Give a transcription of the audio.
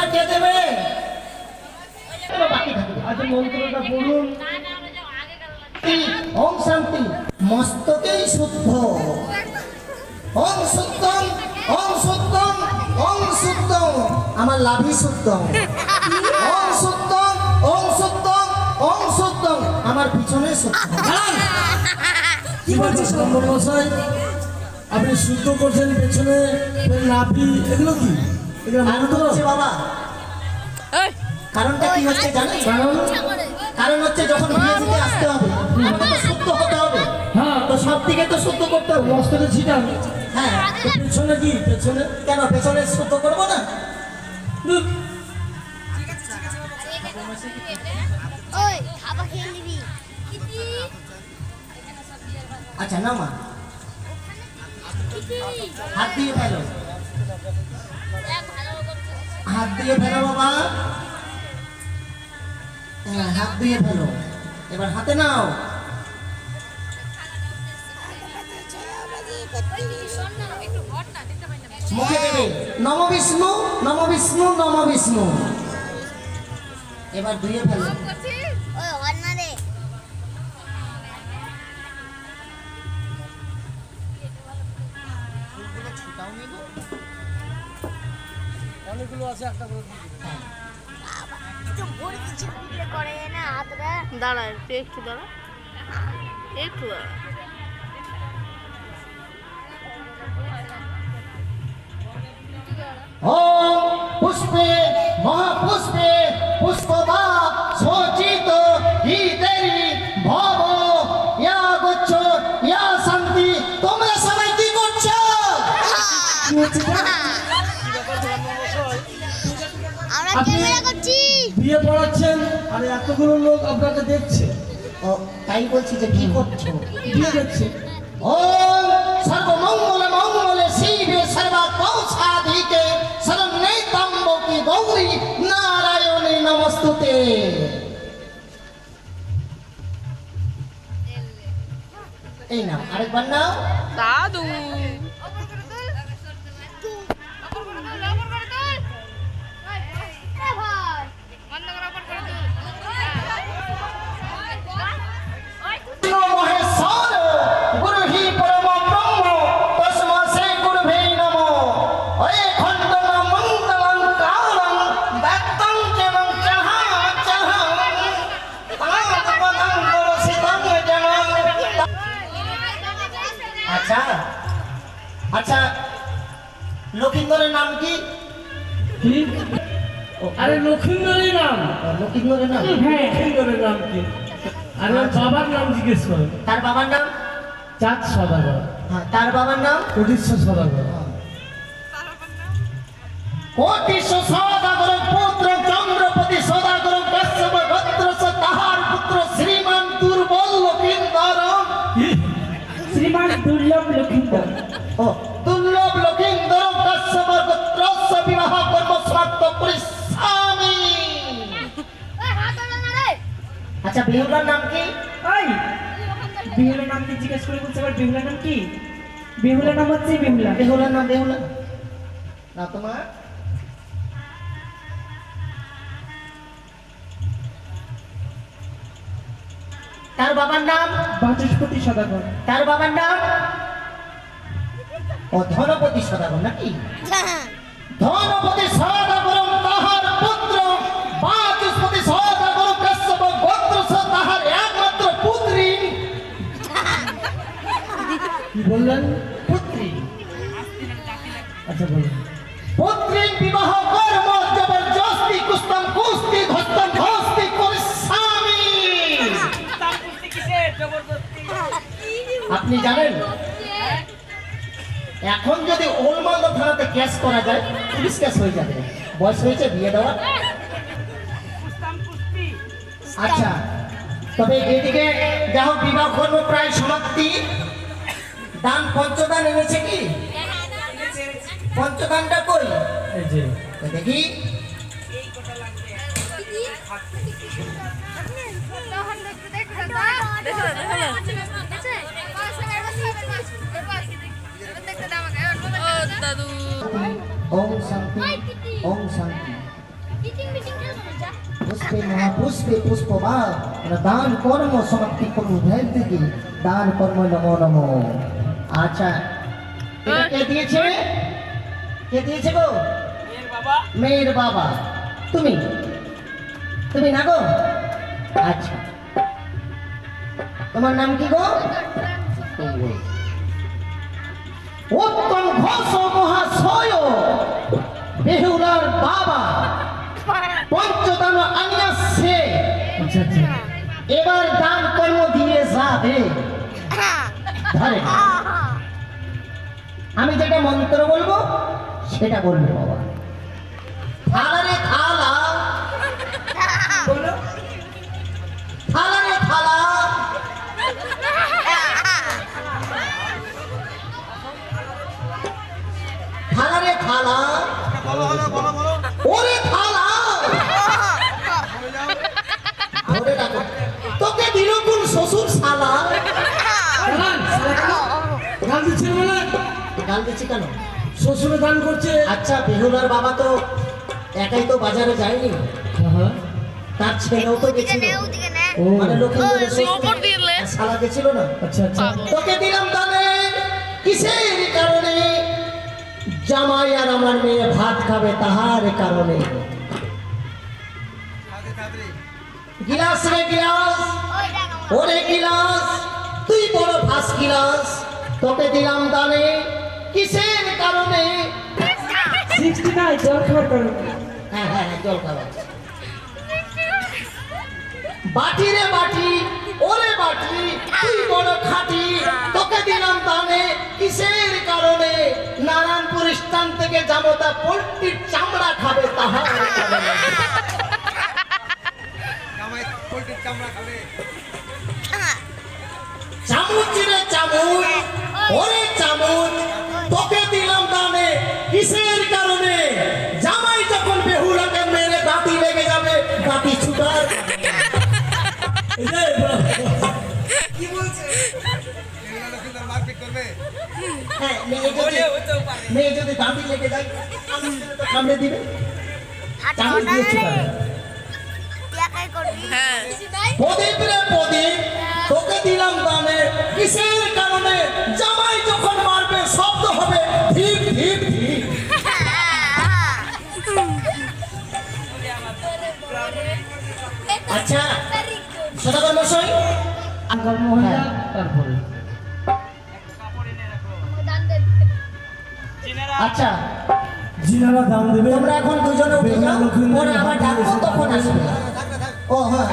পুরস্কার কে দেবে? বাকি থাকবে। আচ্ছা মন্ত্রটা পড়ুন। ওম শান্তি। মস্তকেই শুদ্ধ। ওম শুদ্ধম, ওম শুদ্ধম, ওম শুদ্ধম। আমার লাভই শুদ্ধ। ওম শুদ্ধম, ওম শুদ্ধম, ওম শুদ্ধম। আমার পিছনে শুদ্ধ। কি বলছিস ব্রাহ্মণ মশাই? আপনি শুদ্ধ করছেন পেছনে নাভি, এগুলো কি? এগুলো মন্ত্র বাবা। কারণটা কি হচ্ছে জানেন? কারণ হচ্ছে যখন বিয়ে দিতে আসতে হবে তো শুদ্ধ হতে হবে। হ্যাঁ, তো সব দিকে তো শুদ্ধ করতে হবে। মস্তকে ছিটান। হ্যাঁ, তো পেছনে কি? পেছনে কেন পেছনে শুদ্ধ করবো না? ধুর, ওই খাবার খেয়ে নিবি। আচ্ছা না মা, হাত দিয়ে ফেলো, হাত দিয়ে ফেলো বাবা। হ্যাঁ, হাত দিয়ে ফেলো। এবার হাতে নাও। মুখে দেবে নম বিষ্ণু, নম বিষ্ণু, নম বিষ্ণু। এবার ধুয়ে ফেলো। ওই হর না রে। অনেকগুলো আছে, একটা করে তো ভোর কিছু দিলে করে না হাতটা। দাঁড়া একটু দাঁড়া, একটু দাঁড়া। ওম পুষ্পে মহাপুষ্পে পুষ্পবা সচিত হিতেরি ভব ইয়া গচ্ছ ইয়া শান্তি। তোমরা সবাই কি করছো? আমরা আপনি- ক্যামেরা করছি। বিয়ে পড়াচ্ছেন আর এতগুলো লোক আপনাকে দেখছে, ও তাই বলছি যে কি করছো? বিয়ে দেখছে। ওম সর্বমঙ্গল মঙ্গলে শিবে সর্বাপৌষাধিকে শরণ্যে ত্র্যম্বকে গৌরী নারায়ণে নমস্তুতে। এই নাও, আরেকবার নাও। দাদু মহেশ্বর গুরু হি পরম ব্রহ্ম তস্মা সে গুরুভে নমঃ। অয়ে খণ্ডং মঙ্গলং কারং ব্যক্তং জনং চাহা চাহং তাৎপদং দর্শিতং জনং। আচ্ছা আচ্ছা, লক্ষিন্দরের নাম কি? কি? আরে লক্ষিন্দরের নাম। লক্ষিন্দরের নাম? হ্যাঁ, লক্ষিন্দরের নাম কি? আরে ওর বাবার নাম জিজ্ঞেস করেন। তার বাবার নাম? চাঁদ সদাগর। হ্যাঁ, তার বাবার নাম? কোটিশ্বর সদাগর। কোটিশ সদাগর পুত্র চন্দ্রপতি সদাগর কশ্যপ গোত্রস্য তাহার পুত্র শ্রীমান দুর্বল লক্ষিন্দর। কি? শ্রীমান দুর্লভ লক্ষিন্দর। ও দুর্লভ লক্ষিন্দর কশ্যপ গোত্রস্য বিবাহ কর্ম সমাপ্ত করিষ্যামি। আচ্ছা, বেহুলার নাম কি? ওই বেহুলার নাম কি জিজ্ঞেস করে বলছে, আবার বেহুলার নাম কি? বেহুলার নাম হচ্ছে বেহুলা। বেহুলার নাম বেহুলা না তোমার? তার বাবার নাম? বাচস্পতি সদাগর। তার বাবার নাম? ও ধনপতি সদাগর নাকি? ধনপতি সদাগর তাহার পুত্র বাচস্পতি সদাগর কশ্যপ গোত্রস্য তাহার একমাত্র পুত্রী। কি বললেন? পুত্রী। আচ্ছা বলুন। পুত্রী বিবাহ কর্ম জবরদস্তি কুস্তম কুস্তি ধস্তম ধস্তি করিষ্যামি। আপনি জানেন এখন যদি ওলমালদা থানাতে কেস করা যায়, পুলিশ কেস হয়ে যাবে। বয়স হয়েছে বিয়ে দেওয়ার। আচ্ছা, তবে এদিকে যা হোক বিবাহ কর্ম প্রায় সমাপ্তি। দান পঞ্চদান এনেছে কি? পঞ্চদানটা কই? এই যে তো দেখি। ও দাদু ওম শান্তি, ওম শান্তি। পুষ্পে মহাপুষ্পে পুষ্পবা দান কর্ম সমাপ্তি করু ভেদ থেকে দান কর্ম নমো নমো। আচ্ছা এটা কে দিয়েছে? কে দিয়েছে গো? মেয়ের বাবা। তুমি তুমি না গো? আচ্ছা তোমার নাম কি গো? উত্তম ঘোষ মহাশয় বেহুলার বাবা পঞ্চদান আনিয়াছে। আচ্ছা আচ্ছা এবার দান কর্ম দিয়ে যাবে। ধরে আমি যেটা মন্ত্র বলবো সেটা বলবে বাবা। থালা রে থালা, বলো থালা রে থালা, থালা রে থালা, ওরে থালা, ধরে রাখো। তোকে দিল কোন শ্বশুর শালা? দান, শালা কেন? গাল দিচ্ছে বলে গাল দিচ্ছি কেন? শ্বশুরে দান করছে। আচ্ছা বেহুলার বাবা তো একাই তো বাজারে যায়নি, হ্যাঁ তার ছেলেও তো গেছিল। ও মানে লক্ষ্মীপুরের স্লোপর দিলে শালা গেছিল না। আচ্ছা আচ্ছা তোকে দিলাম দানে কিসের কারণে? জামাই আর আমার মেয়ে ভাত খাবে তাহার কারণে। গিলাস রে গিলাস, ওরে গিলাস, তুই বড় ফাঁস গিলাস। তোকে দিলাম দানে কিসের কারণে? 69 জল খাওয়ার কারণে। হ্যাঁ হ্যাঁ হ্যাঁ, জল খাওয়া। বাটি রে বাটি, ওরে বাটি, তুই বড় খাটি। তোকে দিলাম দানে কিসের কারণে? নারায়ণপুর স্থান থেকে জামতা পোল্ট্রির চামড়া খাবে তাহার কারণে। চামচ রে চামচ, ওরে চামচ, তোকে দিলাম দানে কিসের কারণে? জামাই যখন বেহুলাকে মেরে দাঁতি লেগে যাবে, দাঁতি ছুটার। এই যে, হ্যাঁ, মেয়ে যদি দাঁতি লেগে যায় আমার ছেলে তো কামড়ে দিবে। চামচ দিয়ে ছুটাবে। হ্যাঁ প্রদীপ রে প্রদীপ, তোকে দিলাম দানে কিসের কারণে? জামাই যখন মারবে শব্দ হবে ধীপ ধীপ ধীপ। আচ্ছা সদাগর মশাই, কর্ম হয়ে যাক, তারপরে আচ্ছা জিনারা দান দেবে। তোমরা এখন দুজনে উঠে যাও, পরে আবার ডাকবো তখন আসবে। ও হ্যাঁ